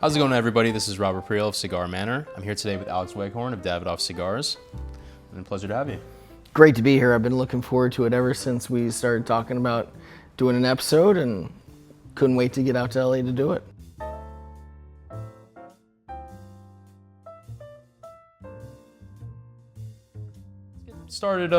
How's it going, everybody? This is Robert Priel of Cigar Manor. I'm here today with Alex Leghorn of Davidoff Cigars. And a pleasure to have you. Great to be here. I've been looking forward to it ever since we started talking about doing an episode, and couldn't wait to get out to LA to do it. Started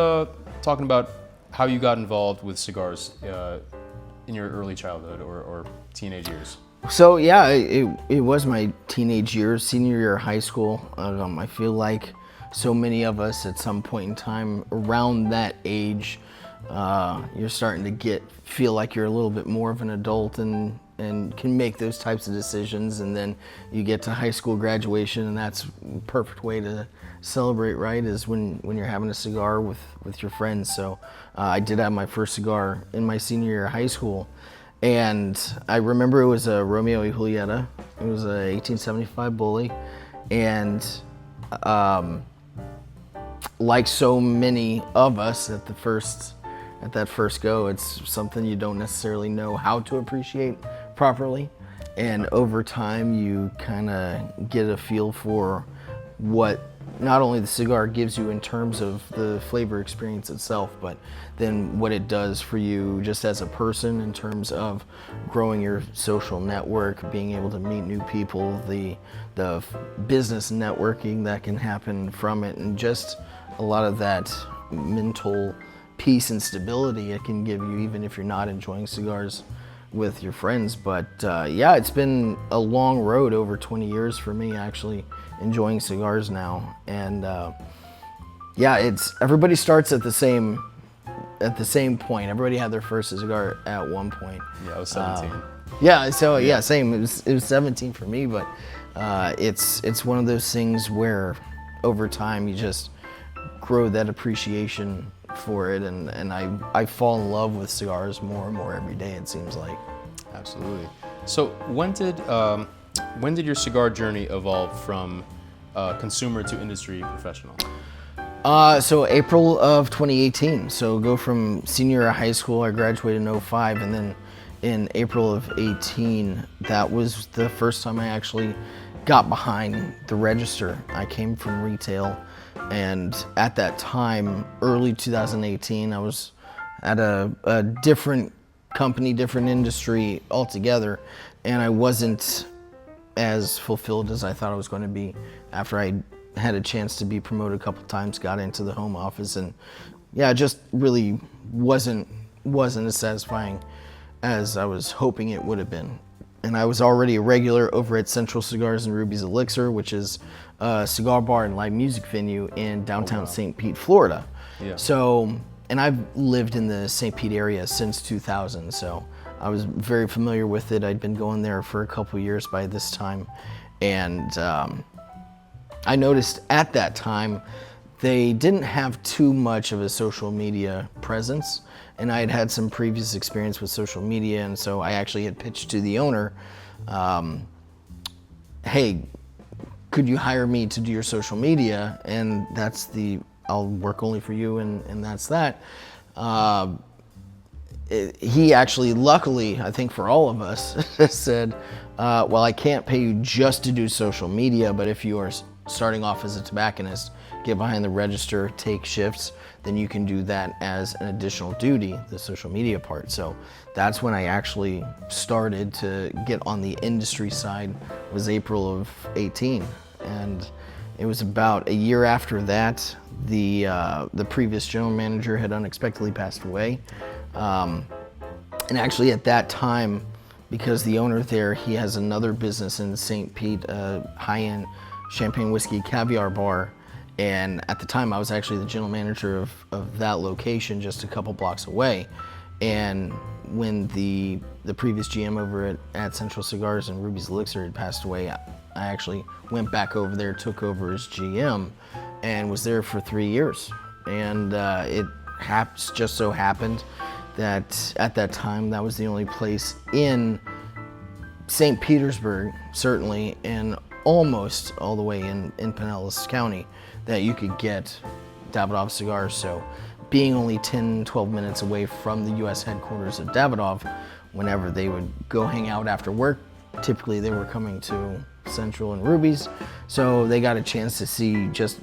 talking about how you got involved with cigars in your early childhood or teenage years. So yeah, it was my teenage years, senior year of high school. I feel like so many of us at some point in time around that age, you're starting to feel like you're a little bit more of an adult and can make those types of decisions. And then you get to high school graduation, and that's a perfect way to celebrate, right? Is when you're having a cigar with your friends. So I did have my first cigar in my senior year of high school. And I remember it was a Romeo y Julieta. It was a 1875 Bully. And like so many of us at that first go, it's something you don't necessarily know how to appreciate properly. And over time, you kind of get a feel for what not only the cigar gives you in terms of the flavor experience itself, but then what it does for you just as a person in terms of growing your social network, being able to meet new people, the business networking that can happen from it, and just a lot of that mental peace and stability it can give you, even if you're not enjoying cigars with your friends. But yeah, it's been a long road, over 20 years for me actually enjoying cigars now. And yeah, everybody starts at the same point. Everybody had their first cigar at one point. Yeah, I was 17. Yeah, so yeah, same. It was 17 for me, but it's one of those things where over time you just grow that appreciation for it, and I fall in love with cigars more and more every day, it seems like. Absolutely. So when did your cigar journey evolve from consumer to industry professional? So April of 2018. So go from senior year of high school, I graduated in 05, and then in April of 18, that was the first time I actually got behind the register. I came from retail, and at that time, early 2018, I was at a different company, different industry altogether, and I wasn't as fulfilled as I thought I was going to be after I had a chance to be promoted a couple times, got into the home office, and yeah, it just really wasn't as satisfying as I was hoping it would have been. And I was already a regular over at Central Cigars and Ruby's Elixir, which is a cigar bar and live music venue in downtown St. Pete, Florida. Yeah. So, and I've lived in the St. Pete area since 2000, so I was very familiar with it. I'd been going there for a couple years by this time, and I noticed at that time they didn't have too much of a social media presence, and I had had some previous experience with social media, and so I actually had pitched to the owner, hey, could you hire me to do your social media? And I'll work only for you, and that's that. He actually, luckily, I think for all of us, said, well, I can't pay you just to do social media, but if you are starting off as a tobacconist, get behind the register, take shifts, then you can do that as an additional duty, the social media part. So that's when I actually started to get on the industry side, was April of 18. And it was about a year after that, the previous general manager had unexpectedly passed away. And actually at that time, because the owner there, he has another business in St. Pete, a high-end champagne whiskey caviar bar. And at the time, I was actually the general manager of that location just a couple blocks away. And when the previous GM over at Central Cigars and Ruby's Elixir had passed away, I actually went back over there, took over as GM, and was there for 3 years. And it just so happened that at that time, that was the only place in St. Petersburg, certainly, and almost all the way in Pinellas County, that you could get Davidoff Cigars. So being only 10, 12 minutes away from the U.S. headquarters of Davidoff, whenever they would go hang out after work, typically they were coming to Central and Ruby's, so they got a chance to see just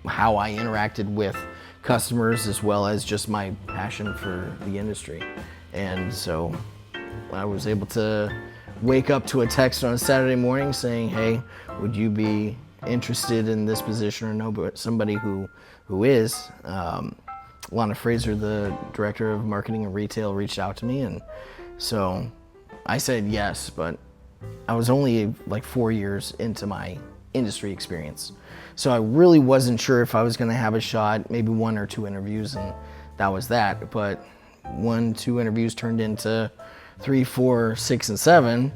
how I interacted with customers as well as just my passion for the industry. And so I was able to wake up to a text on a Saturday morning saying, hey, would you be interested in this position or know but somebody who is? Lana Fraser, the director of marketing and retail, reached out to me, and so I said yes, but I was only like 4 years into my industry experience. So I really wasn't sure if I was gonna have a shot, maybe 1 or 2 interviews, and that was that. But 1, 2 interviews turned into 3, 4, 6, and 7,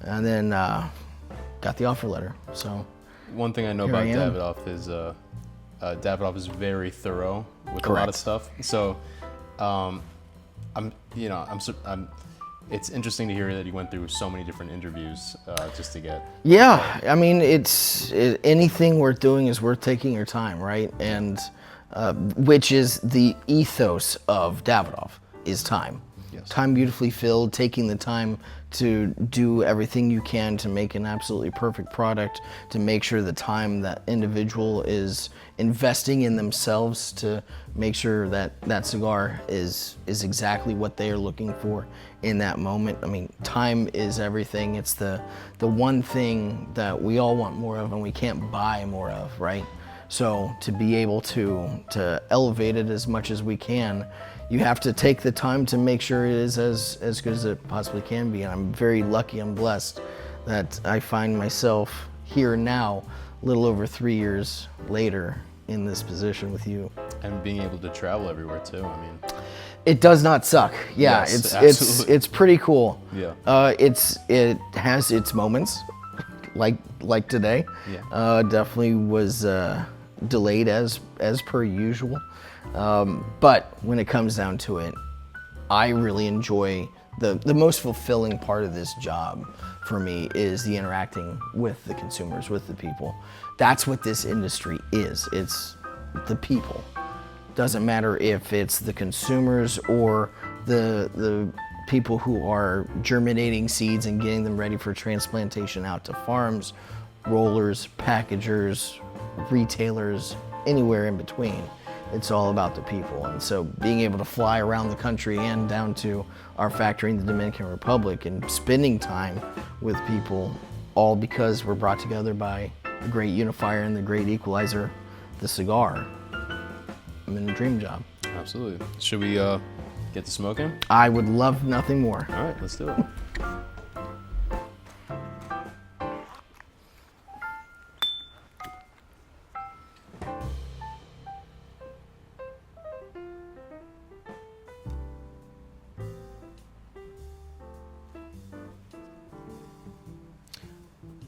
and then got the offer letter. So one thing I know about Davidoff is Davidoff is very thorough with a lot of stuff. So it's interesting to hear that you went through so many different interviews just to get. Yeah, I mean, anything worth doing is worth taking your time, right? And which is the ethos of Davidoff, is time. Yes. Time beautifully filled, taking the time to do everything you can to make an absolutely perfect product, to make sure the time that individual is investing in themselves to make sure that that cigar is exactly what they are looking for in that moment. I mean, time is everything. It's the one thing that we all want more of and we can't buy more of, right? So to be able to elevate it as much as we can, you have to take the time to make sure it is as good as it possibly can be. And I'm very lucky, I'm blessed that I find myself here now, a little over 3 years later, in this position with you. And being able to travel everywhere too, I mean. It does not suck. Yeah, yes, it's pretty cool. Yeah. It has its moments, like today. Yeah. Definitely was delayed as per usual. But when it comes down to it, I really enjoy the most fulfilling part of this job for me is the interacting with the consumers, with the people. That's what this industry is. It's the people. Doesn't matter if it's the consumers or the people who are germinating seeds and getting them ready for transplantation out to farms, rollers, packagers, retailers, anywhere in between. It's all about the people. And so being able to fly around the country and down to our factory in the Dominican Republic and spending time with people, all because we're brought together by the great unifier and the great equalizer, the cigar. I'm in a dream job. Absolutely. Should we get to smoking? I would love nothing more. All right, let's do it.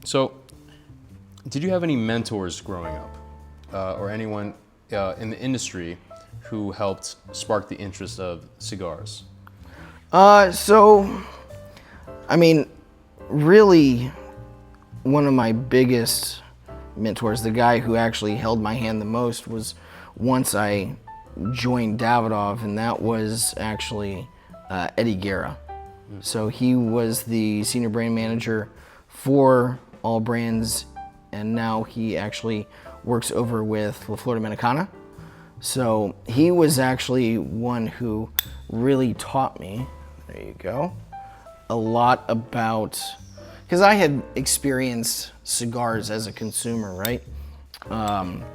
So, did you have any mentors growing up, or anyone in the industry who helped spark the interest of cigars? So, I mean, really, one of my biggest mentors, the guy who actually held my hand the most, was once I joined Davidoff, and that was actually Eddie Guerra. So he was the senior brand manager for all brands, and now he actually works over with La Flor Dominicana. So he was actually one who really taught me, there you go, a lot about, because I had experienced cigars as a consumer, right? And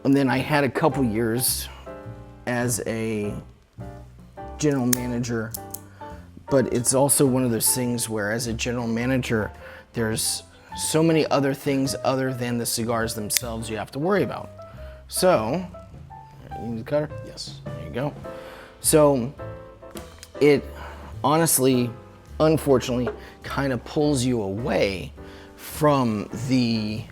then I had a couple years as a general manager, but it's also one of those things where as a general manager, there's so many other things other than the cigars themselves you have to worry about. So, you need the cutter? Yes. There you go. So, it honestly, unfortunately, kind of pulls you away from the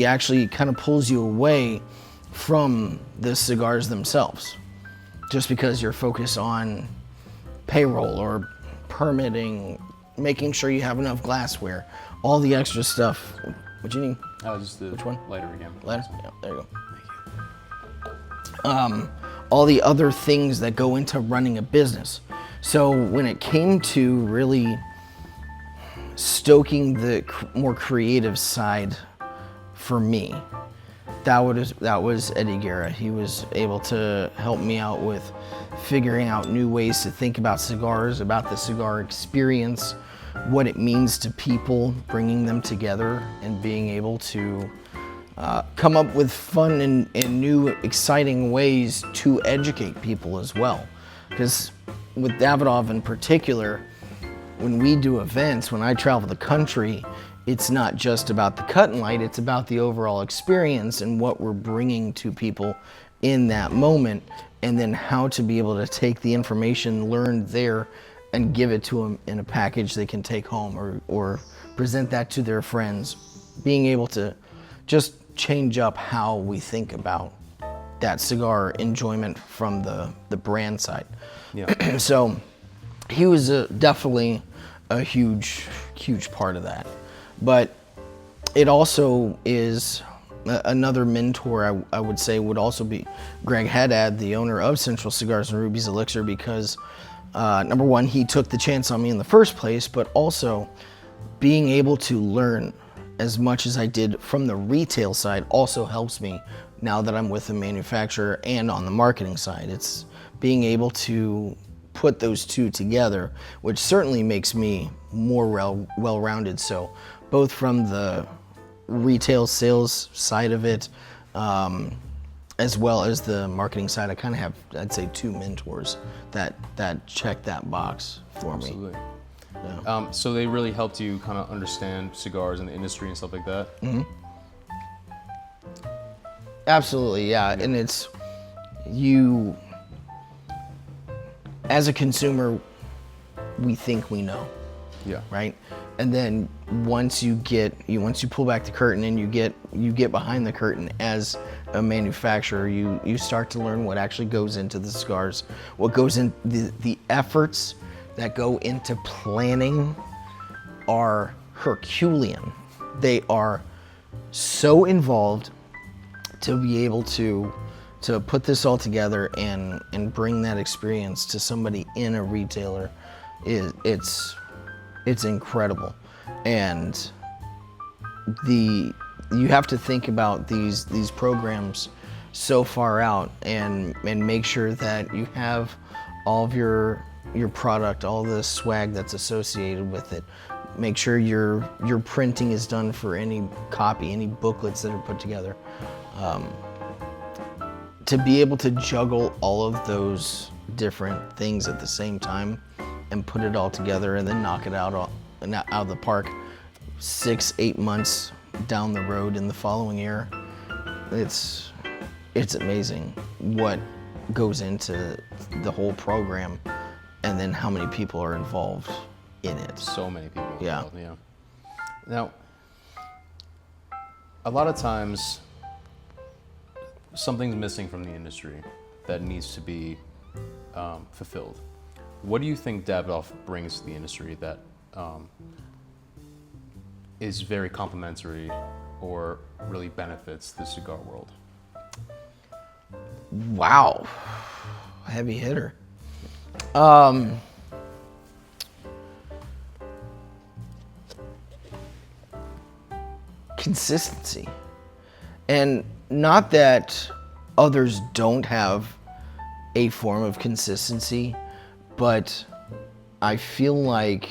actually kind of pulls you away from the cigars themselves, just because you're focused on payroll or permitting, making sure you have enough glassware, all the extra stuff. What you need? Just the Which one? lighter again. Lighter? Yeah, there you go. Thank you. all the other things that go into running a business. So when it came to really stoking the more creative side for me, that was Eddie Guerra. He was able to help me out with figuring out new ways to think about cigars, about the cigar experience, what it means to people, bringing them together and being able to come up with fun and new exciting ways to educate people as well. Because with Davidoff in particular, when we do events, when I travel the country, it's not just about the cut and light, it's about the overall experience and what we're bringing to people in that moment, and then how to be able to take the information learned there and give it to them in a package they can take home or present that to their friends. Being able to just change up how we think about that cigar enjoyment from the brand side. Yeah. So he was definitely a huge part of that. But it also is another mentor, I would say, would also be Greg Haddad, the owner of Central Cigars and Ruby's Elixir, because number one, he took the chance on me in the first place, but also being able to learn as much as I did from the retail side also helps me now that I'm with the manufacturer and on the marketing side. It's being able to put those two together, which certainly makes me more well-rounded. So both from the retail sales side of it, as well as the marketing side, I kind of have, I'd say, two mentors that check that box for me. Absolutely. Yeah. So they really helped you kind of understand cigars and the industry and stuff like that? Mm-hmm. Absolutely, yeah. And it's, you, as a consumer, we think we know. Yeah. Right? And then once you pull back the curtain and you get behind the curtain as a manufacturer, you start to learn what actually goes into the cigars, what goes in the efforts that go into planning are Herculean. They are so involved to be able to put this all together and bring that experience to somebody in a retailer. It's incredible. And you have to think about these programs so far out and make sure that you have all of your product, all the swag that's associated with it. Make sure your printing is done for any copy, any booklets that are put together. To be able to juggle all of those different things at the same time and put it all together and then knock it out of the park 6-8 months down the road in the following year, it's amazing what goes into the whole program and then how many people are involved in it. So many people Yeah. involved, yeah. Now, a lot of times something's missing from the industry that needs to be fulfilled. What do you think Davidoff brings to the industry that is very complementary or really benefits the cigar world? Wow, heavy hitter. Consistency. And not that others don't have a form of consistency, but I feel like,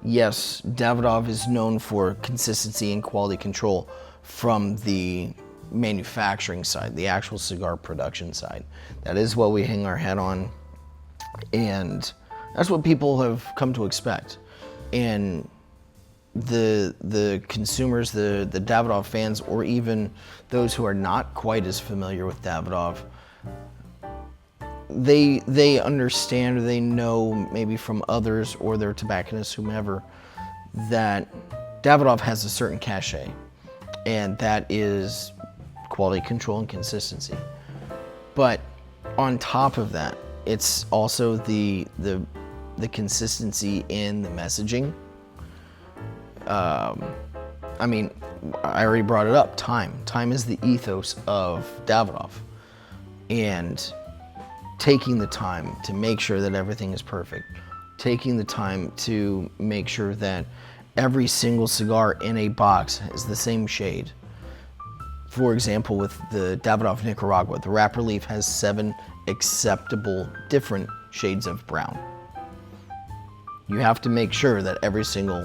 yes, Davidoff is known for consistency and quality control from the manufacturing side, the actual cigar production side. That is what we hang our hat on, and that's what people have come to expect. And the consumers, the Davidoff fans, or even those who are not quite as familiar with Davidoff, they understand, or they know maybe from others or their tobacconists, whomever, that Davidoff has a certain cachet, and that is quality control and consistency. But on top of that, it's also the consistency in the messaging. I mean, I already brought it up, time. Time is the ethos of Davidoff. and taking the time to make sure that everything is perfect, taking the time to make sure that every single cigar in a box is the same shade. For example, with the Davidoff Nicaragua, the wrapper leaf has 7 acceptable different shades of brown. You have to make sure that every single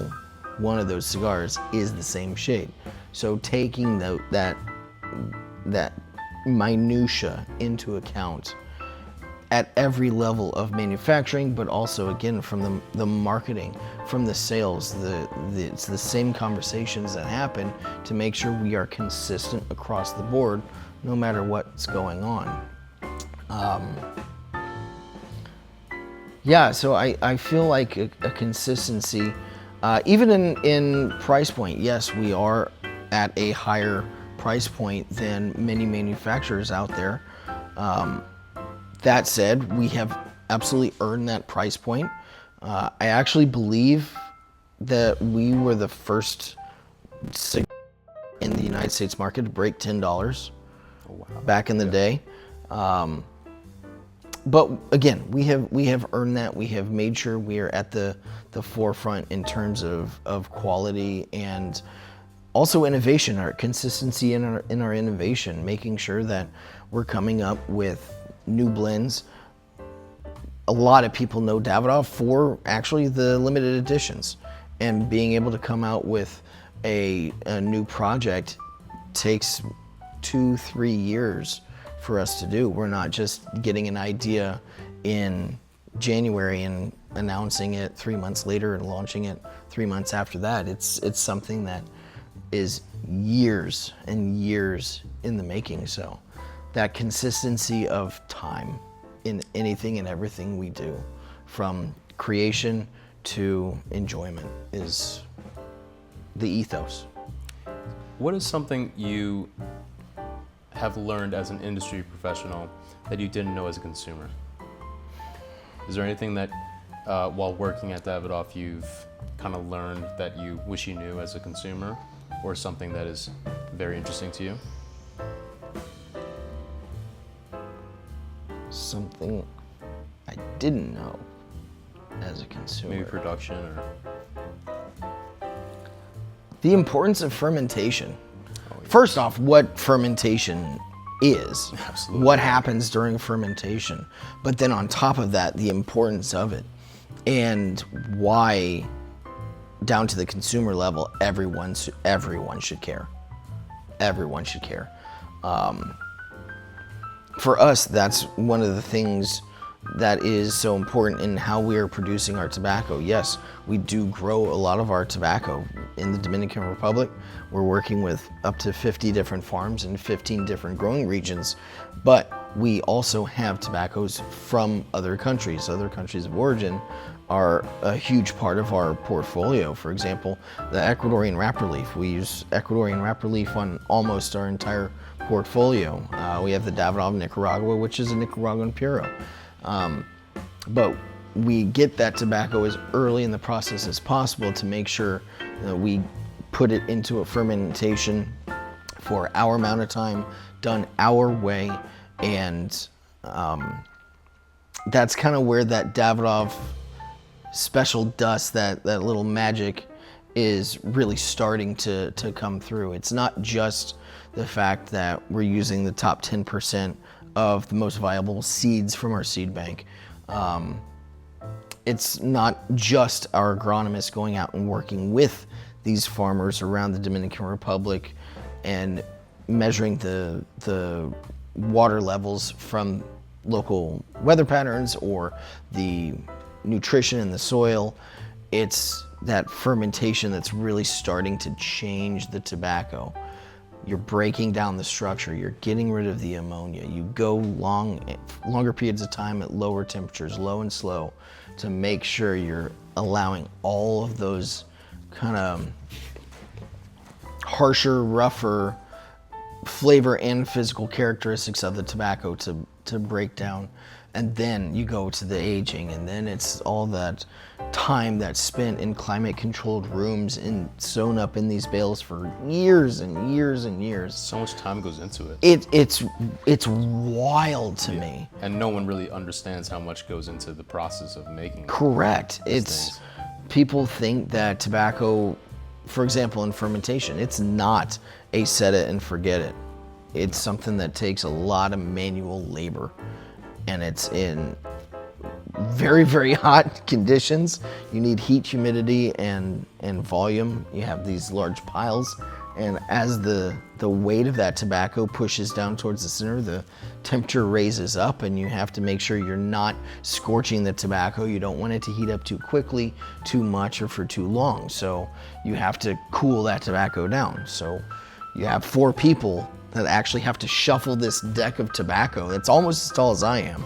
one of those cigars is the same shade. So taking that minutia into account at every level of manufacturing, but also again from the marketing, from the sales, it's the same conversations that happen to make sure we are consistent across the board, no matter what's going on. Yeah, so I feel like a consistency, even in price point. Yes, we are at a higher price point than many manufacturers out there. That said, we have absolutely earned that price point. I actually believe that we were the first cigar in the United States market to break $10 back in the day. But again, we have earned that. We have made sure we are at the forefront in terms of quality and also innovation, our consistency in our innovation, making sure that we're coming up with new blends. A lot of people know Davidoff for actually the limited editions, and being able to come out with a new project takes 2-3 years for us to do. We're not just getting an idea in January and announcing it 3 months later and launching it 3 months after that. It's something that is years and years in the making. So that consistency of time in anything and everything we do, from creation to enjoyment, is the ethos. What is something you have learned as an industry professional that you didn't know as a consumer? Is there anything that while working at Davidoff you've kind of learned that you wish you knew as a consumer, or something that is very interesting to you? Something I didn't know as a consumer. Maybe production or... The importance of fermentation. First off, what fermentation is. Absolutely. What happens during fermentation. But then on top of that, the importance of it. And why, down to the consumer level, everyone should care. Everyone should care. For us, that's one of the things that is so important in how we are producing our tobacco. Yes, we do grow a lot of our tobacco in the Dominican Republic. We're working with up to 50 different farms in 15 different growing regions, but we also have tobaccos from other countries. Other countries of origin are a huge part of our portfolio. For example, the Ecuadorian wrapper leaf. We use Ecuadorian wrapper leaf on almost our entire portfolio. We have the Davidoff Nicaragua, which is a Nicaraguan Puro. But we get that tobacco as early in the process as possible to make sure that we put it into a fermentation for our amount of time, done our way, and that's kind of where that Davidoff special dust, that little magic, is really starting to come through. It's not just the fact that we're using the top 10% of the most viable seeds from our seed bank. It's not just our agronomists going out and working with these farmers around the Dominican Republic and measuring the water levels from local weather patterns or the nutrition in the soil. It's that fermentation that's really starting to change the tobacco. You're breaking down the structure, you're getting rid of the ammonia. You go longer periods of time at lower temperatures, low and slow, to make sure you're allowing all of those kind of harsher, rougher flavor and physical characteristics of the tobacco to to break down, and then you go to the aging, and then it's all that time that's spent in climate controlled rooms and sewn up in these bales for years and years and years. So much time goes into it. It's wild to me. And no one really understands how much goes into the process of making. Correct. these It's things. people think that tobacco, for example, in fermentation, it's not a set it and forget it. It's something that takes a lot of manual labor, and it's in very, very hot conditions. You need heat, humidity, and volume. You have these large piles, and as the weight of that tobacco pushes down towards the center, the temperature raises up, and you have to make sure you're not scorching the tobacco. You don't want it to heat up too quickly, too much, or for too long. So you have to cool that tobacco down. So you have 4 people that actually have to shuffle this deck of tobacco. It's almost as tall as I am.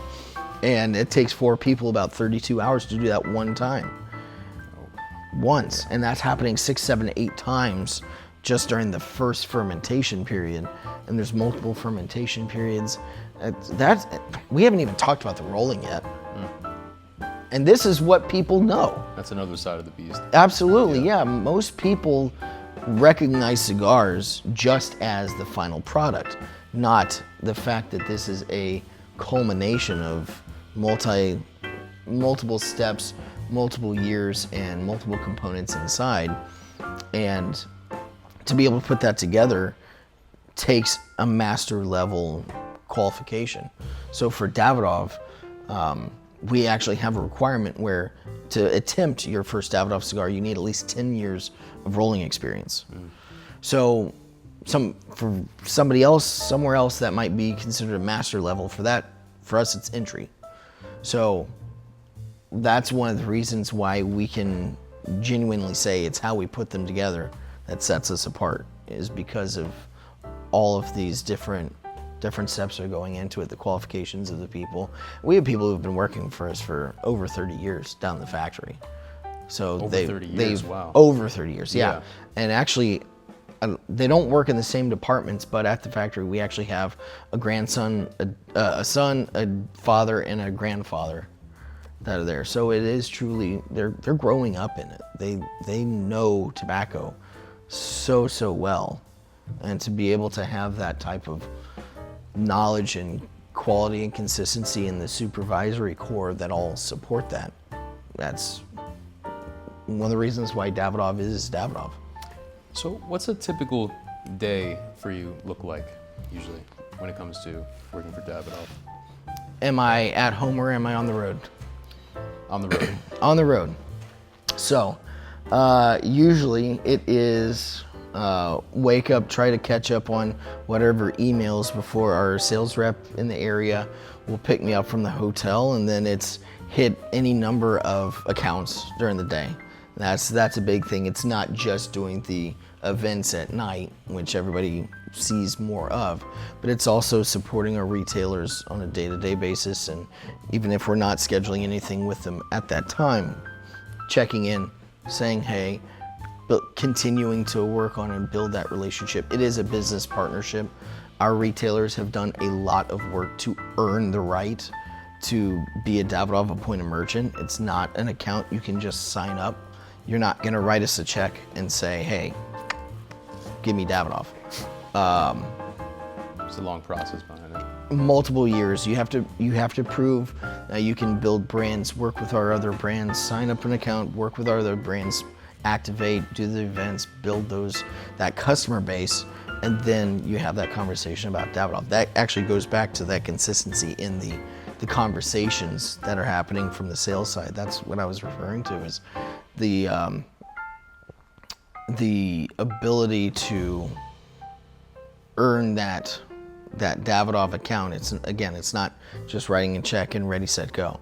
And it takes 4 people about 32 hours to do that one time. Once. And that's happening 6, 7, 8 times just during the first fermentation period. And there's multiple fermentation periods. We haven't even talked about the rolling yet. And this is what people know. That's another side of the beast. Absolutely, yeah. Most people recognize cigars just as the final product, not the fact that this is a culmination of multiple steps, multiple years, and multiple components inside. And to be able to put that together takes a master level qualification. So for Davidoff, we actually have a requirement where to attempt your first Davidoff cigar, you need at least 10 years of rolling experience. So for somebody else, somewhere else, that might be considered a master level. For us, it's entry. So that's one of the reasons why we can genuinely say it's how we put them together that sets us apart, is because of all of these different steps are going into it, the qualifications of the people. We have people who've been working for us for over 30 years down the factory. So Over 30 years, wow. Over 30 years, yeah. Yeah. And actually, they don't work in the same departments, but at the factory we actually have a grandson, a son, a father, and a grandfather that are there. So it is truly, they're growing up in it. They know tobacco so well. And to be able to have that type of knowledge and quality and consistency in the supervisory core that all support that's one of the reasons why Davidoff is Davidoff. So what's a typical day for you look like, usually, when it comes to working for Davidoff? Am I at home or am I on the road? On the road. On the road. So, usually it is wake up, try to catch up on whatever emails before our sales rep in the area will pick me up from the hotel, and then it's hit any number of accounts during the day. That's a big thing. It's not just doing the events at night, which everybody sees more of, but it's also supporting our retailers on a day-to-day basis, and even if we're not scheduling anything with them at that time, checking in, saying hey, but continuing to work on and build that relationship. It is a business partnership. Our retailers have done a lot of work to earn the right to be a Davidoff appointed merchant. It's not an account you can just sign up. You're not gonna write us a check and say, hey, give me Davidoff. It's a long process behind it. Multiple years. You have to prove that you can build brands, work with our other brands, sign up an account, work with our other brands, activate, do the events, build that customer base, and then you have that conversation about Davidoff. That actually goes back to that consistency in the conversations that are happening from the sales side. That's what I was referring to, is the ability to earn that Davidoff account. It's not just writing a check and ready, set, go.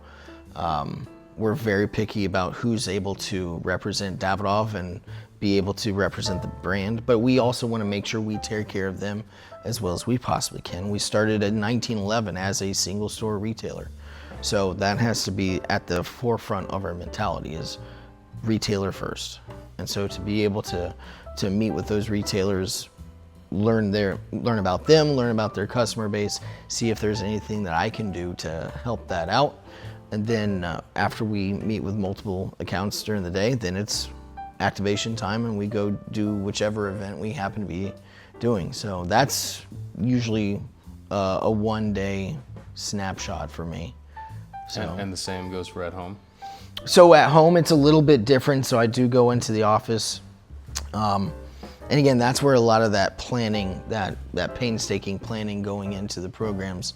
We're very picky about who's able to represent Davidoff and be able to represent the brand, but we also want to make sure we take care of them as well as we possibly can. We started in 1911 as a single store retailer. So that has to be at the forefront of our mentality, is retailer first. And so to be able to meet with those retailers learn about them, learn about their customer base, see if there's anything that I can do to help that out. And then after we meet with multiple accounts during the day, then it's activation time and we go do whichever event we happen to be doing. So that's usually a 1-day snapshot for me. So. And the same goes for at home? So at home, it's a little bit different. So I do go into the office. And again, that's where a lot of that planning, that painstaking planning going into the programs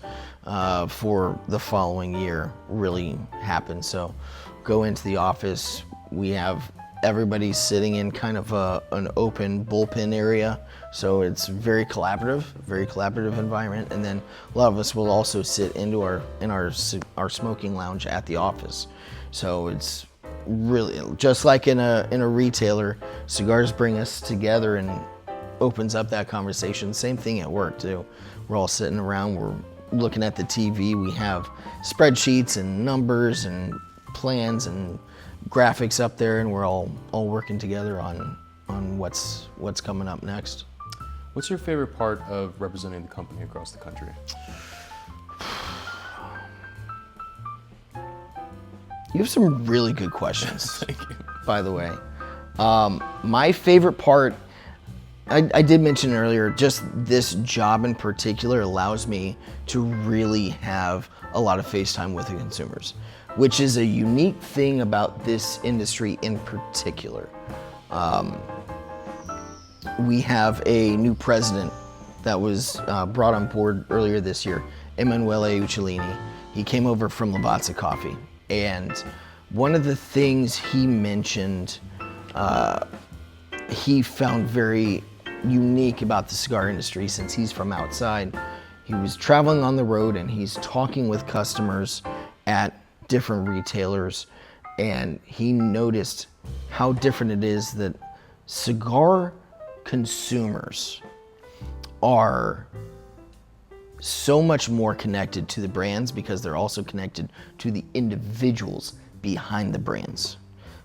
for the following year really happens. So go into the office, we have everybody sitting in kind of an open bullpen area. So it's very collaborative environment. And then a lot of us will also sit in our smoking lounge at the office. So it's really just like in a retailer, cigars bring us together and opens up that conversation. Same thing at work too. We're all sitting around, we're looking at the TV, we have spreadsheets and numbers and plans and graphics up there, and we're all working together on what's coming up next. What's your favorite part of representing the company across the country? You have some really good questions. Thank you. By the way. My favorite part, I did mention earlier, just this job in particular allows me to really have a lot of face time with the consumers, which is a unique thing about this industry in particular. We have a new president that was brought on board earlier this year, Emanuele Uccellini. He came over from Lavazza Coffee, and one of the things he mentioned he found very unique about the cigar industry, since he's from outside. He was traveling on the road and he's talking with customers at different retailers, and he noticed how different it is that cigar consumers are so much more connected to the brands because they're also connected to the individuals behind the brands.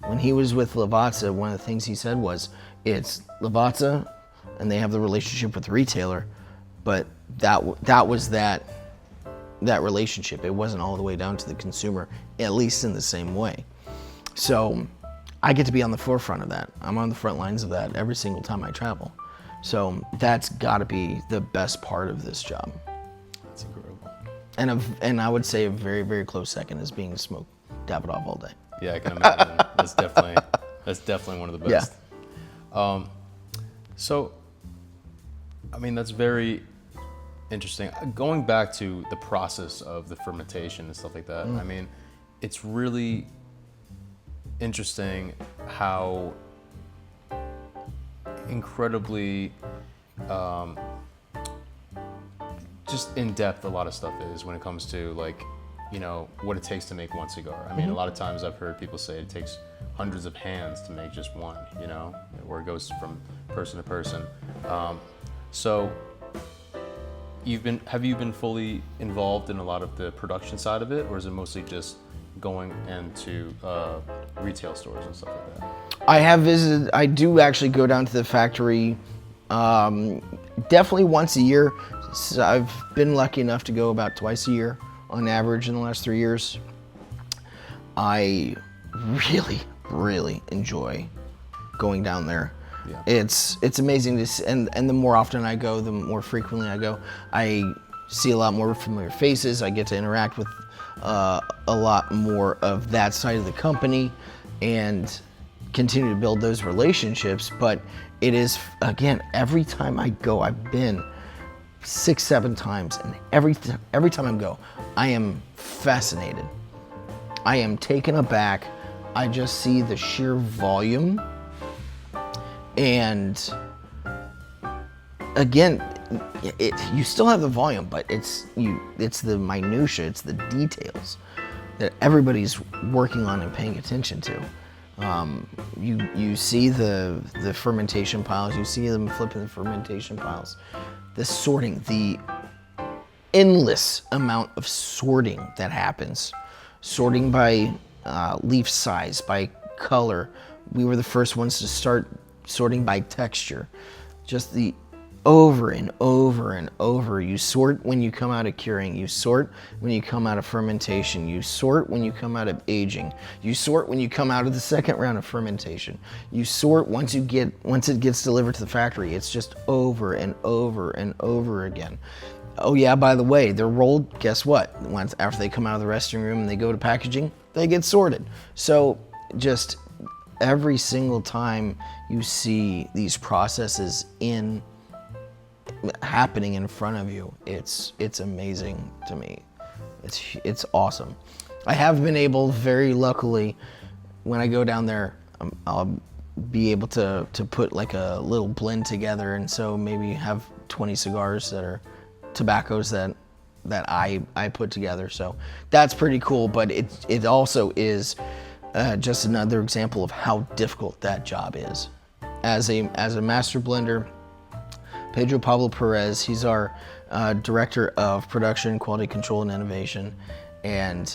When he was with Lavazza, one of the things he said was, it's Lavazza and they have the relationship with the retailer, but that was that relationship. It wasn't all the way down to the consumer, at least in the same way. So I get to be on the forefront of that. I'm on the front lines of that every single time I travel. So that's got to be the best part of this job. That's incredible. And I would say a very, very close second is being smoked Davidoff all day. Yeah, I can imagine. That's definitely one of the best. Yeah. So, I mean, that's very interesting. Going back to the process of the fermentation and stuff like that, I mean, it's really interesting how incredibly just in depth a lot of stuff is when it comes to, like, you know, what it takes to make one cigar. I mean, a lot of times I've heard people say it takes hundreds of hands to make just one, you know, where it goes from person to person. So have you been fully involved in a lot of the production side of it, or is it mostly just going into retail stores and stuff like that? I have visited, I do actually go down to the factory definitely once a year. So I've been lucky enough to go about twice a year on average in the last 3 years. I really, really enjoy going down there. Yeah. It's amazing to see, and the more often I go, the more frequently I go, I see a lot more familiar faces. I get to interact with a lot more of that side of the company and continue to build those relationships. But it is, again, every time I go, I've been 6-7 times, and every time I go, I am fascinated. I am taken aback. I just see the sheer volume, and again, you still have the volume, but it's the minutia, it's the details that everybody's working on and paying attention to. You see the fermentation piles, you see them flipping the fermentation piles, the sorting, the endless amount of sorting that happens. Sorting by leaf size, by color. We were the first ones to start sorting by texture. Just the over and over and over. You sort when you come out of curing, you sort when you come out of fermentation, you sort when you come out of aging, you sort when you come out of the second round of fermentation, you sort once it gets delivered to the factory. It's just over and over and over again. Oh yeah, by the way, they're rolled, guess what? Once after they come out of the resting room and they go to packaging, they get sorted. So just every single time you see these processes happening in front of you, it's amazing to me. It's awesome. I have been able, very luckily, when I go down there, I'll be able to put like a little blend together, and so maybe have 20 cigars that are tobaccos that I put together. So that's pretty cool, but it also is just another example of how difficult that job is. As a master blender, Pedro Pablo Perez, he's our Director of Production, Quality Control, and Innovation. And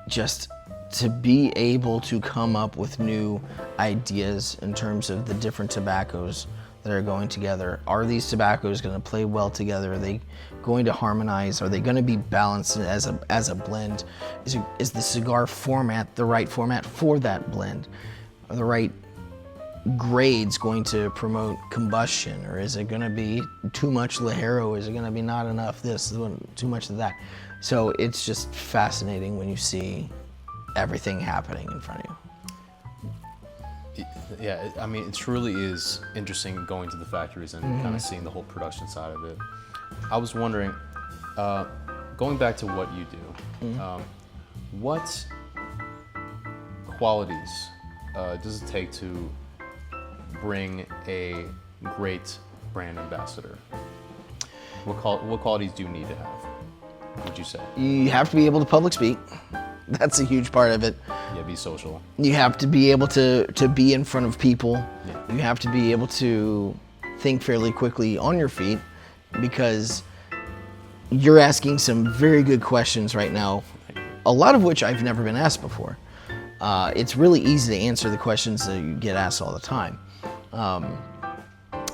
just to be able to come up with new ideas in terms of the different tobaccos that are going together. Are these tobaccos going to play well together? Are they going to harmonize? Are they going to be balanced as a blend? Is the cigar format the right format for that blend? Are the right grades going to promote combustion, or is it going to be too much Ligero? Is it going to be not enough this, too much of that? So it's just fascinating when you see everything happening in front of you. Yeah, I mean, it truly is interesting going to the factories and kind of seeing the whole production side of it. I was wondering, going back to what you do, what qualities does it take to bring a great brand ambassador? What qualities do you need to have, would you say? You have to be able to public speak. That's a huge part of it. Yeah, be social. You have to be able to be in front of people. Yeah. You have to be able to think fairly quickly on your feet, because you're asking some very good questions right now, a lot of which I've never been asked before. It's really easy to answer the questions that you get asked all the time.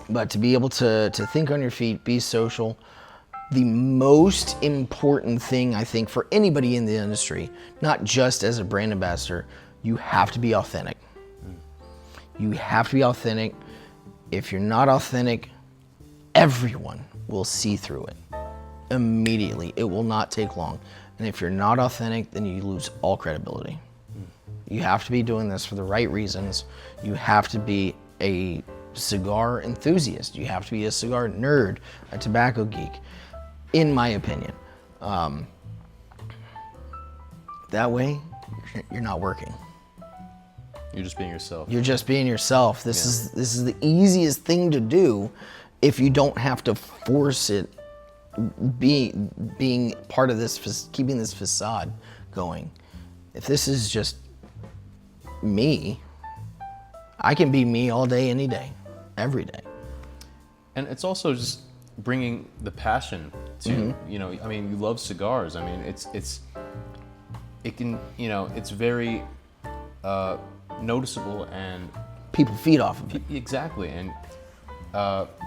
But to be able to think on your feet, be social. The most important thing, I think, for anybody in the industry, not just as a brand ambassador, you have to be authentic. You have to be authentic. If you're not authentic, everyone will see through it immediately. It will not take long. And if you're not authentic, then you lose all credibility. You have to be doing this for the right reasons. You have to be a cigar enthusiast. You have to be a cigar nerd, a tobacco geek, in my opinion. That way, you're not working. You're just being yourself. You're just being yourself. This is the easiest thing to do if you don't have to force it. Being part of this, keeping this facade going. If this is just me, I can be me all day, any day, every day. And it's also just bringing the passion to, I mean, you love cigars. I mean, it's very noticeable, and people feed off of it. Exactly. And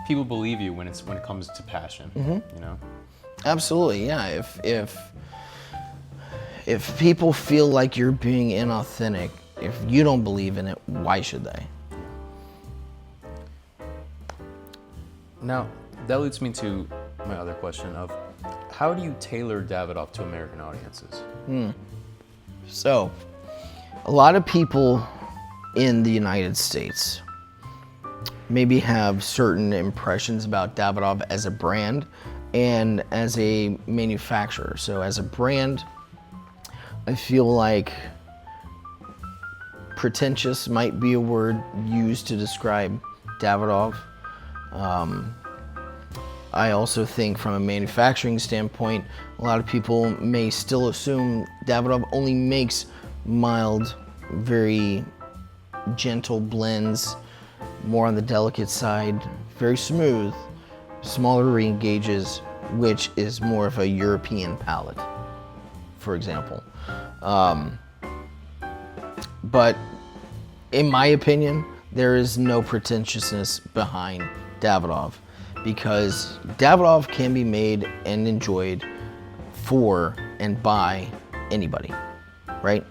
people believe you when it comes to passion, Absolutely, yeah. If people feel like you're being inauthentic, if you don't believe in it, why should they? Now, that leads me to my other question of, how do you tailor Davidoff to American audiences? So, a lot of people in the United States maybe have certain impressions about Davidoff as a brand and as a manufacturer. So as a brand, I feel like pretentious might be a word used to describe Davidoff. I also think from a manufacturing standpoint, a lot of people may still assume Davidoff only makes mild, very gentle blends, more on the delicate side, very smooth, smaller ring gauges, which is more of a European palate, for example. But in my opinion, there is no pretentiousness behind Davidoff. because Davidoff can be made and enjoyed for and by anybody, right?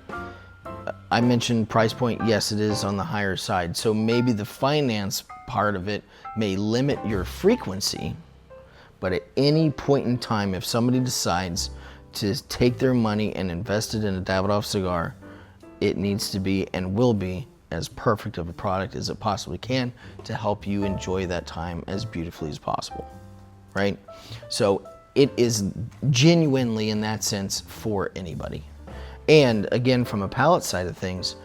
I mentioned price point. Yes, it is on the higher side. So maybe the finance part of it may limit your frequency, but at any point in time, if somebody decides to take their money and invest it in a Davidoff cigar, it needs to be and will be as perfect of a product as it possibly can to help you enjoy that time as beautifully as possible, right? So it is genuinely, in that sense, for anybody. And again, from a palate side of things,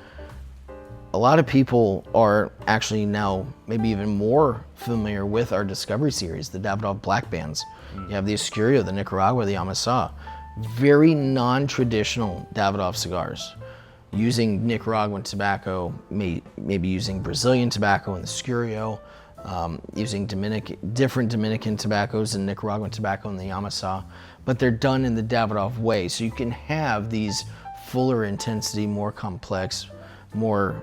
a lot of people are actually now maybe even more familiar with our Discovery series, the Davidoff Black Bands. You have the Escurio, the Nicaragua, the Amasa. Very non-traditional Davidoff cigars, using Nicaraguan tobacco, maybe using Brazilian tobacco in the Escurio, using different Dominican tobaccos and Nicaraguan tobacco in the Amasa, but they're done in the Davidoff way. So you can have these fuller intensity, more complex, more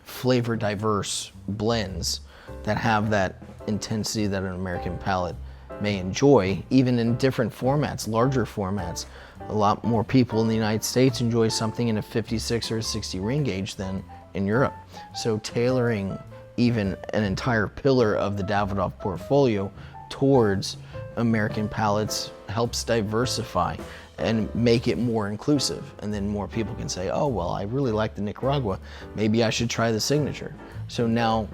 flavor diverse blends that have that intensity that an American palate may enjoy, even in different formats, larger formats. A lot more people in the United States enjoy something in a 56 or a 60 ring gauge than in Europe. So tailoring even an entire pillar of the Davidoff portfolio towards American palates helps diversify and make it more inclusive. And then more people can say, oh, well, I really like the Nicaragua. Maybe I should try the Signature. So now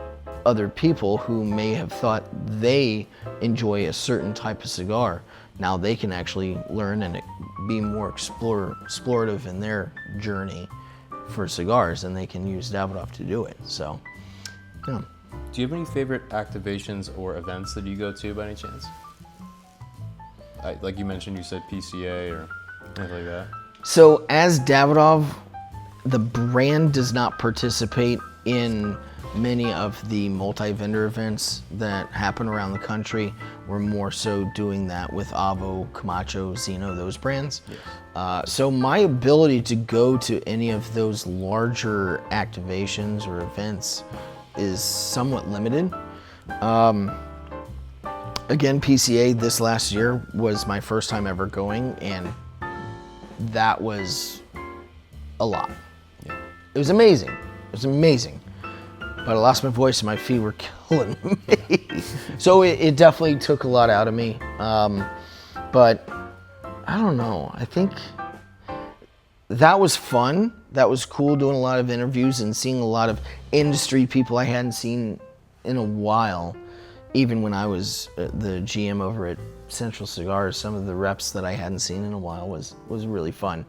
other people who may have thought they enjoy a certain type of cigar, now they can actually learn and be more explorative in their journey for cigars, and they can use Davidoff to do it. So, yeah. Do you have any favorite activations or events that you go to by any chance? Like you mentioned, you said PCA or anything like that. So as Davidoff, the brand does not participate in many of the multi-vendor events that happen around the country. We're more so doing that with Avo, Camacho, Zeno, those brands. Yes. So my ability to go to any of those larger activations or events is somewhat limited. Again, PCA this last year was my first time ever going, and that was a lot. Yeah. It was amazing. It was amazing. But I lost my voice and my feet were killing me. So it definitely took a lot out of me. But I don't know. I think that was fun. That was cool, doing a lot of interviews and seeing a lot of industry people I hadn't seen in a while. Even when I was the GM over at Central Cigars, some of the reps that I hadn't seen in a while was really fun.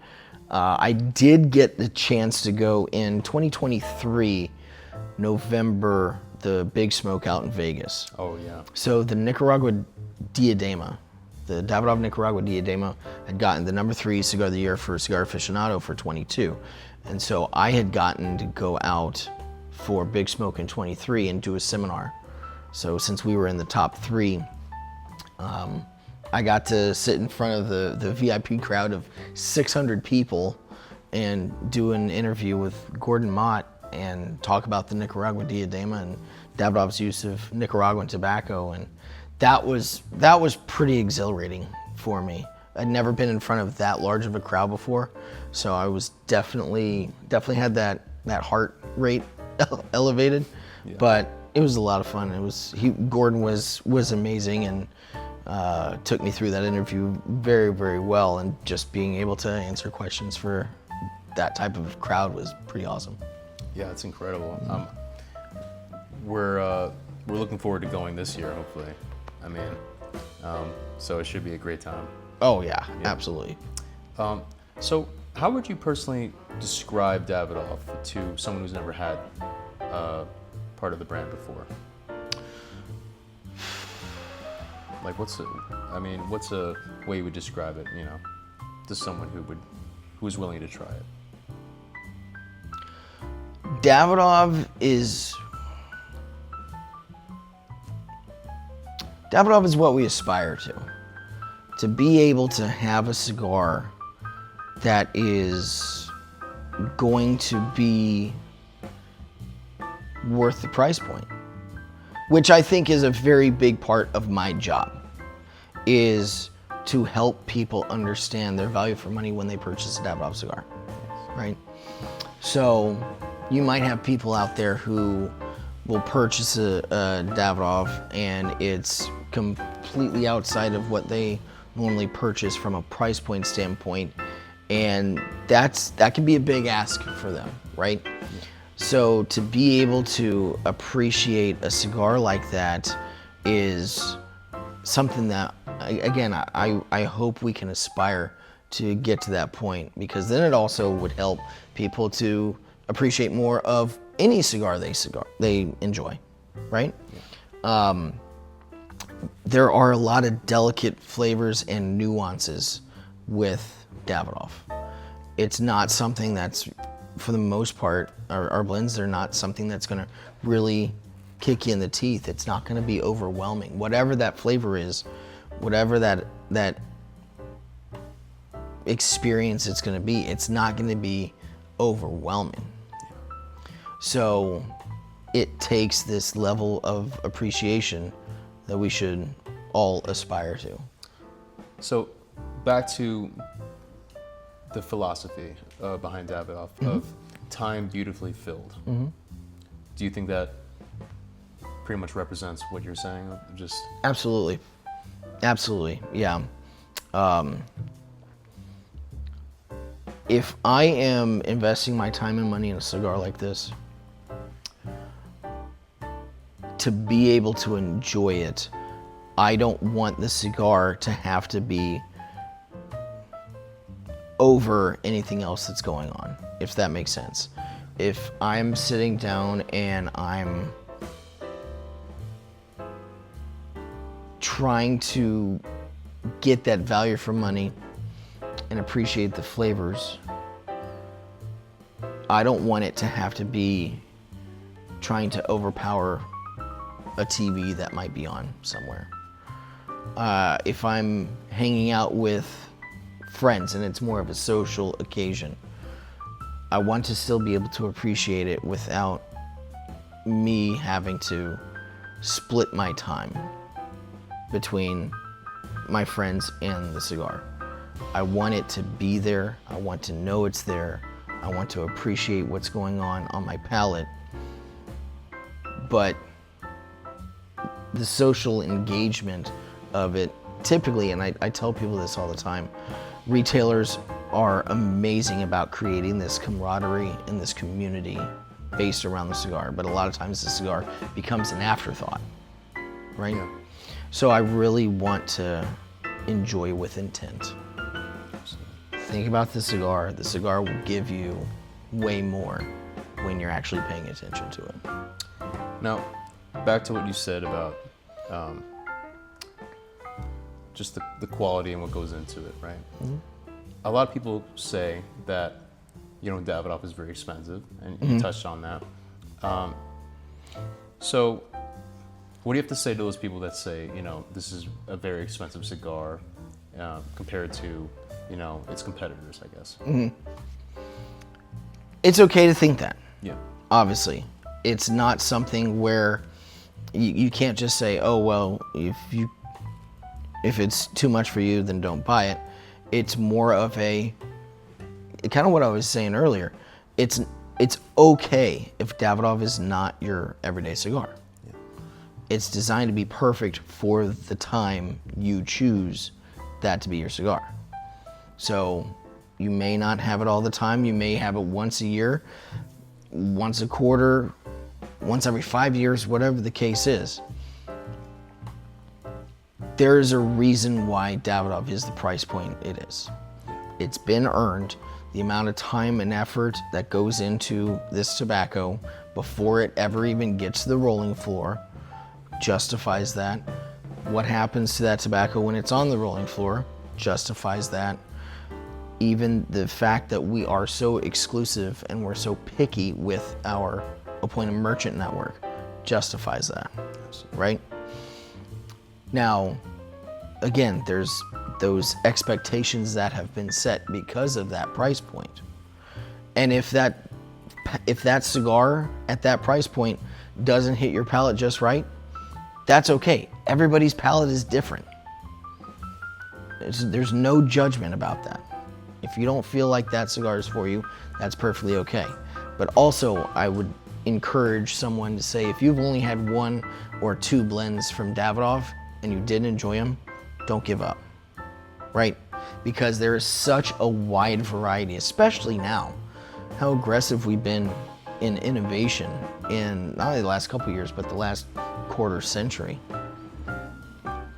I did get the chance to go in 2023, November, the Big Smoke out in Vegas. Oh, yeah. So the Nicaragua Diadema, the Davidoff Nicaragua Diadema had gotten the #3 Cigar of the Year for Cigar Aficionado for 22. And so I had gotten to go out for Big Smoke in 23 and do a seminar. So since we were in the top 3, I got to sit in front of the VIP crowd of 600 people and do an interview with Gordon Mott and talk about the Nicaragua Diadema and Davidoff's use of Nicaraguan tobacco. And that was pretty exhilarating for me. I'd never been in front of that large of a crowd before, so I was definitely had that heart rate elevated. Yeah. But it was a lot of fun. Gordon was amazing and took me through that interview very, very well, and just being able to answer questions for that type of crowd was pretty awesome. Yeah, it's incredible. We're looking forward to going this year, hopefully. I mean, so it should be a great time. Oh yeah. Absolutely. So how would you personally describe Davidoff to someone who's never had part of the brand before? Like, what's a way you would describe it, to someone who is willing to try it? Davidoff is what we aspire to be able to have a cigar that is going to be worth the price point. which I think is a very big part of my job, is to help people understand their value for money when they purchase a Davidoff cigar, right? So you might have people out there who will purchase a Davidoff and it's completely outside of what they normally purchase from a price point standpoint, and that can be a big ask for them, right? Yeah. So to be able to appreciate a cigar like that is something that, again, I hope we can aspire to get to that point, because then it also would help people to appreciate more of any cigar they enjoy, right? Yeah. There are a lot of delicate flavors and nuances with Davidoff. It's not something that's, for the most part, our blends, they're not something that's gonna really kick you in the teeth. It's not gonna be overwhelming. Whatever that flavor is, whatever that experience it's gonna be, it's not gonna be overwhelming. So it takes this level of appreciation that we should all aspire to. So back to the philosophy behind Davidoff of time beautifully filled. Do you think that pretty much represents what you're saying? Just Absolutely, yeah. If I am investing my time and money in a cigar like this, to be able to enjoy it, I don't want the cigar to have to be over anything else that's going on, if that makes sense. If I'm sitting down and I'm trying to get that value for money and appreciate the flavors, I don't want it to have to be trying to overpower a TV that might be on somewhere. If I'm hanging out with friends and it's more of a social occasion, I want to still be able to appreciate it without me having to split my time between my friends and the cigar. I want it to be there. I want to know it's there. I want to appreciate what's going on my palate. But the social engagement of it, typically, and I tell people this all the time, retailers are amazing about creating this camaraderie and this community based around the cigar, but a lot of times the cigar becomes an afterthought, right? Yeah. So I really want to enjoy with intent. Think about the cigar. The cigar will give you way more when you're actually paying attention to it. Now, back to what you said about just the quality and what goes into it, right? A lot of people say that, Davidoff is very expensive, and you touched on that. So what do you have to say to those people that say, this is a very expensive cigar compared to, its competitors, I guess? It's okay to think that. Yeah. Obviously. It's not something where you can't just say, oh, well, if it's too much for you, then don't buy it. It's more of kind of what I was saying earlier. It's okay if Davidoff is not your everyday cigar. Yeah. It's designed to be perfect for the time you choose that to be your cigar. So you may not have it all the time. You may have it once a year, once a quarter, once every 5 years, whatever the case is. There is a reason why Davidoff is the price point it is. It's been earned. The amount of time and effort that goes into this tobacco before it ever even gets to the rolling floor justifies that. What happens to that tobacco when it's on the rolling floor justifies that. Even the fact that we are so exclusive and we're so picky with our appointed merchant network justifies that, right? Now, again, there's those expectations that have been set because of that price point. And if that cigar at that price point doesn't hit your palate just right, That's okay. Everybody's palate is different. There's no judgment about that. If you don't feel like that cigar is for you, that's perfectly okay. But also, I would encourage someone to say, if you've only had 1 or 2 blends from Davidoff and you didn't enjoy them, don't give up, right? Because there is such a wide variety, especially now, how aggressive we've been in innovation in not only the last couple years, but the last quarter century.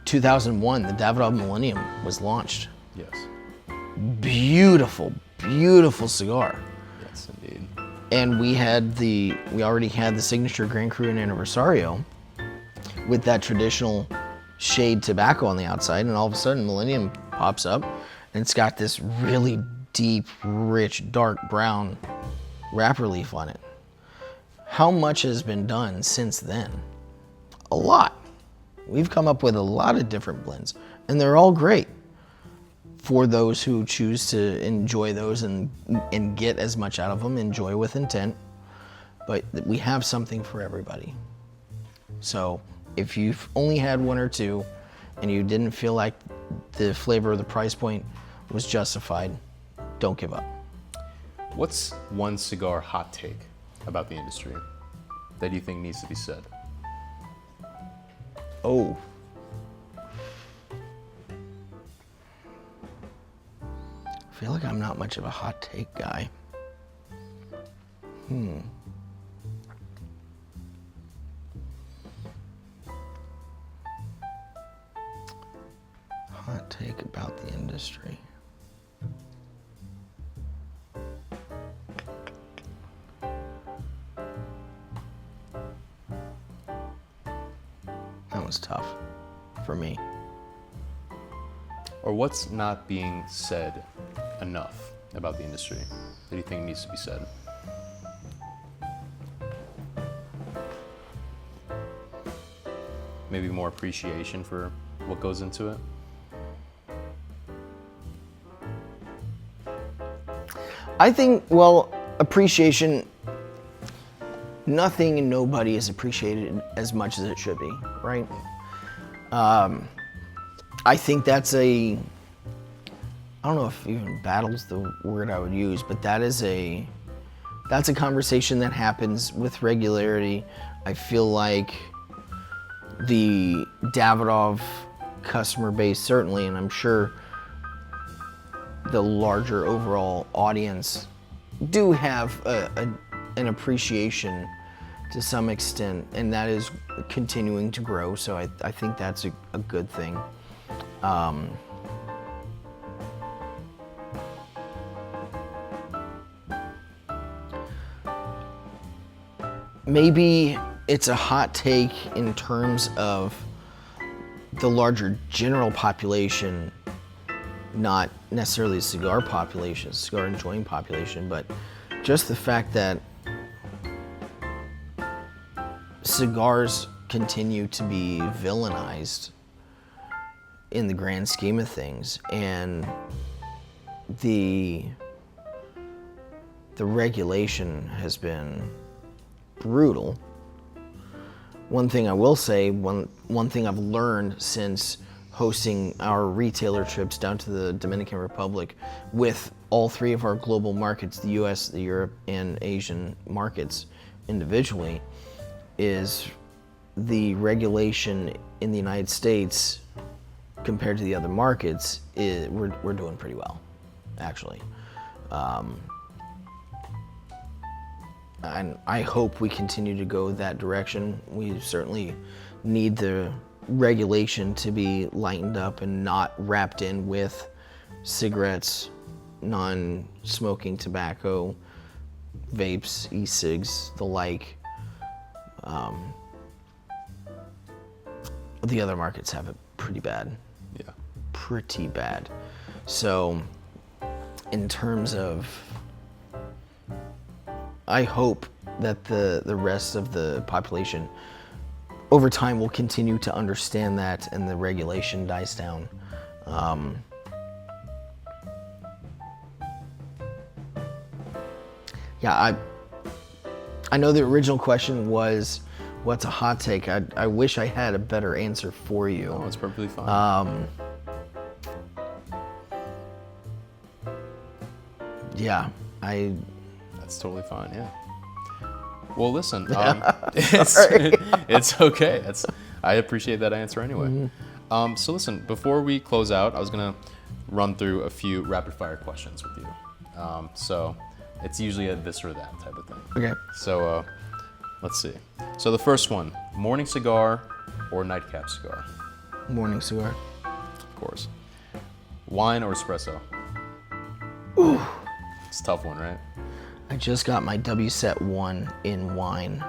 2001, the Davidoff Millennium was launched. Yes. Beautiful, beautiful cigar. Yes, indeed. And we already had the signature Grand Cru and Anniversario with that traditional shade tobacco on the outside, and all of a sudden Millennium pops up and it's got this really deep, rich, dark brown wrapper leaf on it. How much has been done since then? A lot. We've come up with a lot of different blends, and they're all great for those who choose to enjoy those and get as much out of them, enjoy with intent. But we have something for everybody. So if you've only had 1 or 2 and you didn't feel like the flavor or the price point was justified, don't give up. What's one cigar hot take about the industry that you think needs to be said? Oh. I feel like I'm not much of a hot take guy. Hot take about the industry. That was tough for me. Or what's not being said enough about the industry that you think needs to be said? Maybe more appreciation for what goes into it? I think, well, appreciation, nothing and nobody is appreciated as much as it should be, right? I think that's I don't know if even battle's the word I would use, but that's a conversation that happens with regularity. I feel like the Davidoff customer base, certainly, and I'm sure the larger overall audience do have an appreciation to some extent, and that is continuing to grow, so I think that's a good thing. Maybe it's a hot take in terms of the larger general population, not necessarily the cigar population, cigar enjoying population, but just the fact that cigars continue to be villainized in the grand scheme of things, and the regulation has been brutal. One thing I will say, one thing I've learned since hosting our retailer trips down to the Dominican Republic with all 3 of our global markets, the US, the Europe, and Asian markets individually, is the regulation in the United States compared to the other markets, we're doing pretty well, actually. And I hope we continue to go that direction. We certainly need the regulation to be lightened up and not wrapped in with cigarettes, non-smoking tobacco, vapes, e-cigs, the like. The other markets have it pretty bad. Yeah. Pretty bad. So, in terms of, I hope that the rest of the population over time will continue to understand that and the regulation dies down. Yeah, I know the original question was What's a hot take? I wish I had a better answer for you. Oh, it's perfectly fine. Yeah, That's totally fine. Yeah. Well, listen, Sorry. it's okay. I appreciate that answer anyway. So listen, before we close out, I was gonna run through a few rapid fire questions with you. So it's usually a this or that type of thing. Okay. So let's see. So the first one, morning cigar or nightcap cigar? Morning cigar. Of course. Wine or espresso? Ooh. It's a tough one, right? I just got my W-Set 1 in wine.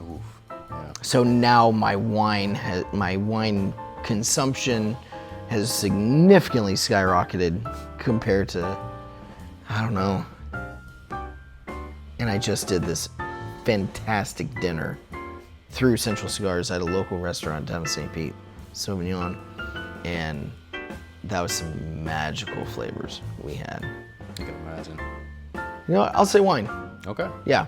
Oof. Yeah. So now my wine consumption has significantly skyrocketed compared to, I don't know. And I just did this fantastic dinner through Central Cigars at a local restaurant down in St. Pete, Sauvignon, and that was some magical flavors we had. I can imagine. You know what? I'll say wine. Okay. Yeah.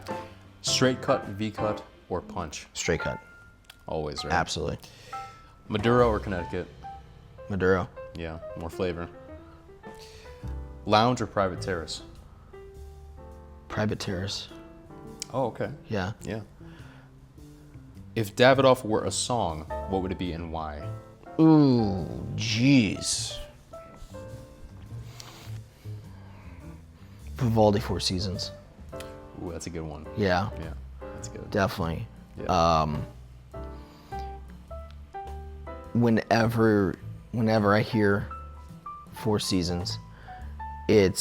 Straight cut, V cut, or punch? Straight cut. Always, right? Absolutely. Maduro or Connecticut? Maduro. Yeah, more flavor. Lounge or private terrace? Private terrace. Oh, okay. Yeah. Yeah. If Davidoff were a song, what would it be and why? Ooh, jeez. Vivaldi Four Seasons. Ooh, that's a good one. Yeah, Yeah, that's good. definitely. Yeah. Whenever I hear Four Seasons, it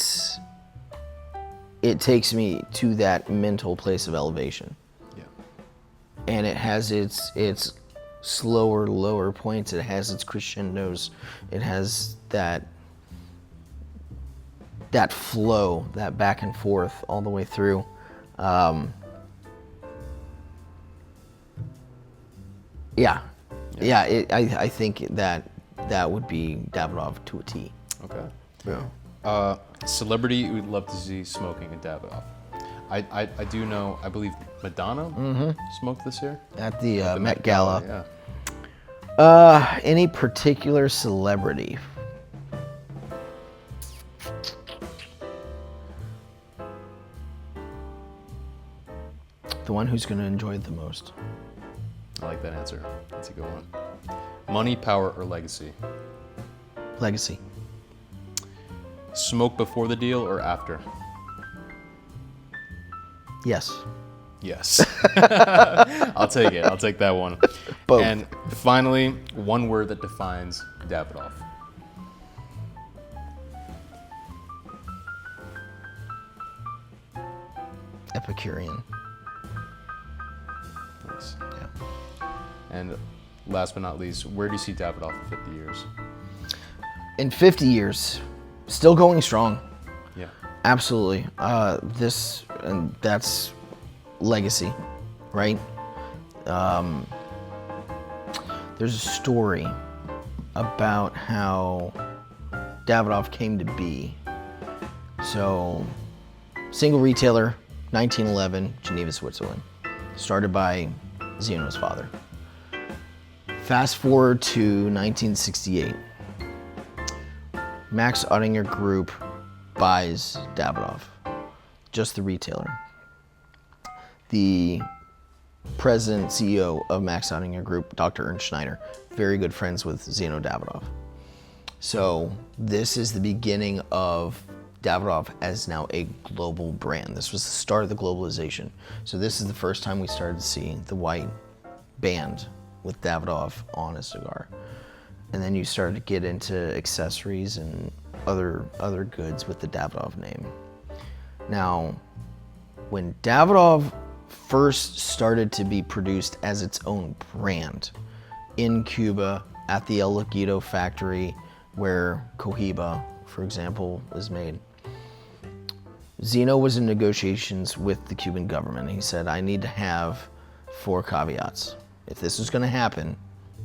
takes me to that mental place of elevation. Yeah. And it has its slower, lower points. It has its crescendos. It has that flow, that back and forth all the way through. I think that would be Davidoff to a T. Okay. Yeah. Celebrity we'd love to see smoking at Davidoff. I do know, I believe Madonna smoked this year. At the Met Gala. Yeah. Any particular celebrity? The one who's going to enjoy it the most. I like that answer. That's a good one. Money, power, or legacy? Legacy. Smoke before the deal or after? Yes. Yes. I'll take it. I'll take that one. Both. And finally, one word that defines Davidoff. Epicurean. Nice. Yeah. And last but not least, where do you see Davidoff in 50 years? In 50 years, still going strong. Yeah. Absolutely. That's legacy, right? There's a story about how Davidoff came to be. So, single retailer, 1911, Geneva, Switzerland. Started by Zeno's father. Fast forward to 1968. Max Oettinger Group buys Davidoff, just the retailer. The president, CEO of Max Oettinger Group, Dr. Ernst Schneider, very good friends with Zeno Davidoff. So this is the beginning of Davidoff as now a global brand. This was the start of the globalization. So this is the first time we started to see the white band with Davidoff on a cigar. And then you started to get into accessories and other goods with the Davidoff name. Now, when Davidoff first started to be produced as its own brand in Cuba at the El Laguito factory where Cohiba, for example, was made, Zeno was in negotiations with the Cuban government. He said, I need to have 4 caveats. If this is going to happen,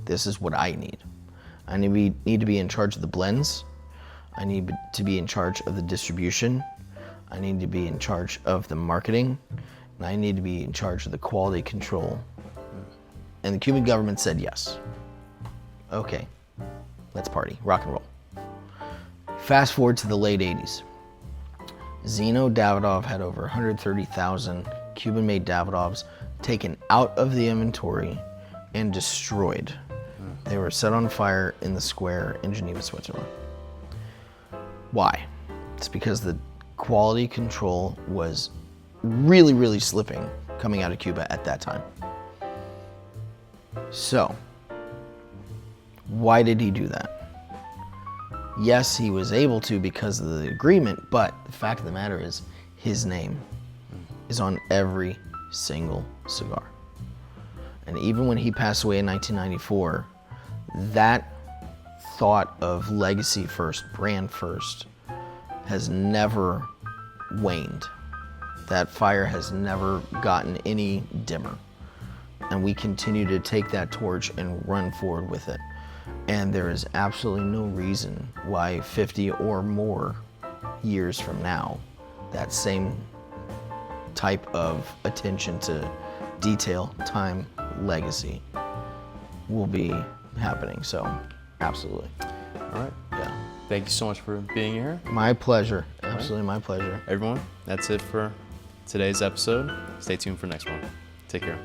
this is what I need. I need to be in charge of the blends. I need to be in charge of the distribution. I need to be in charge of the marketing. And I need to be in charge of the quality control And the Cuban government said yes. Okay, let's party, rock and roll. Fast forward to the late 80s. Zino Davidoff had over 130,000 Cuban-made Davidoffs taken out of the inventory and destroyed. They were set on fire in the square in Geneva, Switzerland. Why? It's because the quality control was really, really slipping coming out of Cuba at that time. So, why did he do that? Yes, he was able to because of the agreement, but the fact of the matter is his name is on every single cigar. And even when he passed away in 1994, that thought of legacy first, brand first, has never waned. That fire has never gotten any dimmer. And we continue to take that torch and run forward with it. And there is absolutely no reason why 50 or more years from now, that same type of attention to detail, time, legacy will be happening. So, absolutely. All right. Yeah. Thank you so much for being here. My pleasure. Absolutely my pleasure. Everyone, that's it for today's episode. Stay tuned for next one. Take care.